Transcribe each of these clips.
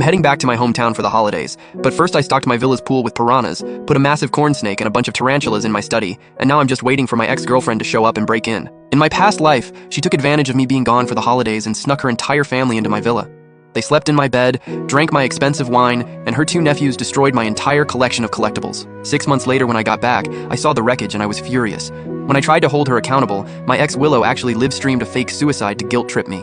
I'm heading back to my hometown for the holidays, but first I stocked my villa's pool with piranhas, put a massive corn snake and a bunch of tarantulas in my study, and now I'm just waiting for my ex-girlfriend to show up and break in. In my past life, she took advantage of me being gone for the holidays and snuck her entire family into my villa. They slept in my bed, drank my expensive wine, and her two nephews destroyed my entire collection of collectibles. 6 months later when I got back, I saw the wreckage and I was furious. When I tried to hold her accountable, my ex Willow actually live-streamed a fake suicide to guilt-trip me.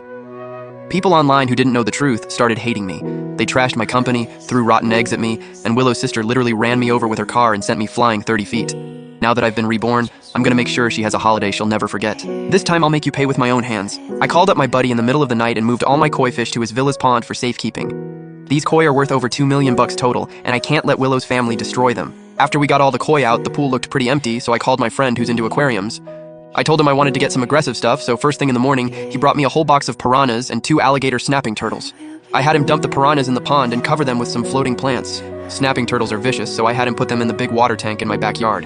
People online who didn't know the truth started hating me. They trashed my company, threw rotten eggs at me, and Willow's sister literally ran me over with her car and sent me flying 30 feet. Now that I've been reborn, I'm gonna make sure she has a holiday she'll never forget. This time I'll make you pay with my own hands. I called up my buddy in the middle of the night and moved all my koi fish to his villa's pond for safekeeping. These koi are worth over $2 million total, and I can't let Willow's family destroy them. After we got all the koi out, the pool looked pretty empty, so I called my friend who's into aquariums. I told him I wanted to get some aggressive stuff, so first thing in the morning, he brought me a whole box of piranhas and 2 alligator snapping turtles. I had him dump the piranhas in the pond and cover them with some floating plants. Snapping turtles are vicious, so I had him put them in the big water tank in my backyard.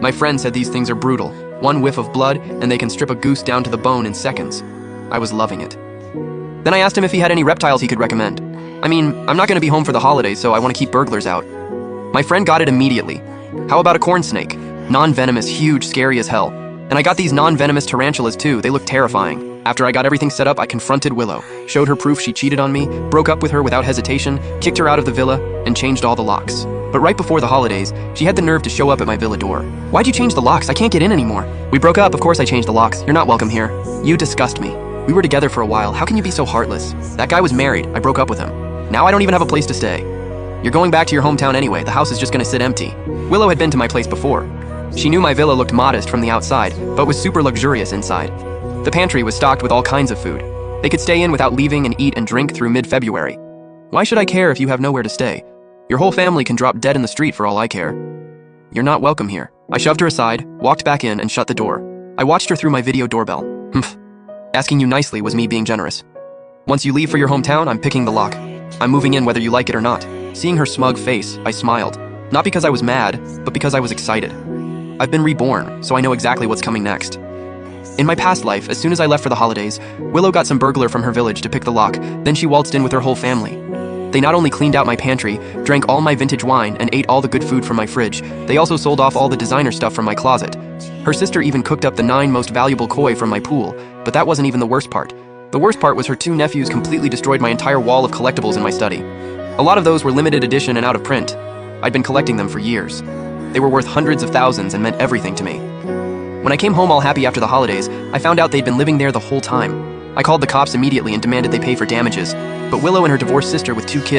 My friend said these things are brutal. One whiff of blood, and they can strip a goose down to the bone in seconds. I was loving it. Then I asked him if he had any reptiles he could recommend. I mean, I'm not gonna be home for the holidays, so I want to keep burglars out. My friend got it immediately. How about a corn snake? Non-venomous, huge, scary as hell. And I got these non-venomous tarantulas too, they look terrifying. After I got everything set up, I confronted Willow, showed her proof she cheated on me, broke up with her without hesitation, kicked her out of the villa, and changed all the locks. But right before the holidays, she had the nerve to show up at my villa door. Why'd you change the locks? I can't get in anymore. We broke up, of course I changed the locks. You're not welcome here. You disgust me. We were together for a while, how can you be so heartless? That guy was married, I broke up with him. Now I don't even have a place to stay. You're going back to your hometown anyway, the house is just gonna sit empty. Willow had been to my place before. She knew my villa looked modest from the outside, but was super luxurious inside. The pantry was stocked with all kinds of food. They could stay in without leaving and eat and drink through mid-February. Why should I care if you have nowhere to stay? Your whole family can drop dead in the street for all I care. You're not welcome here. I shoved her aside, walked back in, and shut the door. I watched her through my video doorbell. Humph. Asking you nicely was me being generous. Once you leave for your hometown, I'm picking the lock. I'm moving in whether you like it or not. Seeing her smug face, I smiled. Not because I was mad, but because I was excited. I've been reborn, so I know exactly what's coming next. In my past life, as soon as I left for the holidays, Willow got some burglar from her village to pick the lock, then she waltzed in with her whole family. They not only cleaned out my pantry, drank all my vintage wine, and ate all the good food from my fridge, they also sold off all the designer stuff from my closet. Her sister even cooked up the 9 most valuable koi from my pool, but that wasn't even the worst part. The worst part was her 2 nephews completely destroyed my entire wall of collectibles in my study. A lot of those were limited edition and out of print. I'd been collecting them for years. They were worth hundreds of thousands and meant everything to me. When I came home all happy after the holidays, I found out they'd been living there the whole time. I called the cops immediately and demanded they pay for damages, but Willow and her divorced sister with 2 kids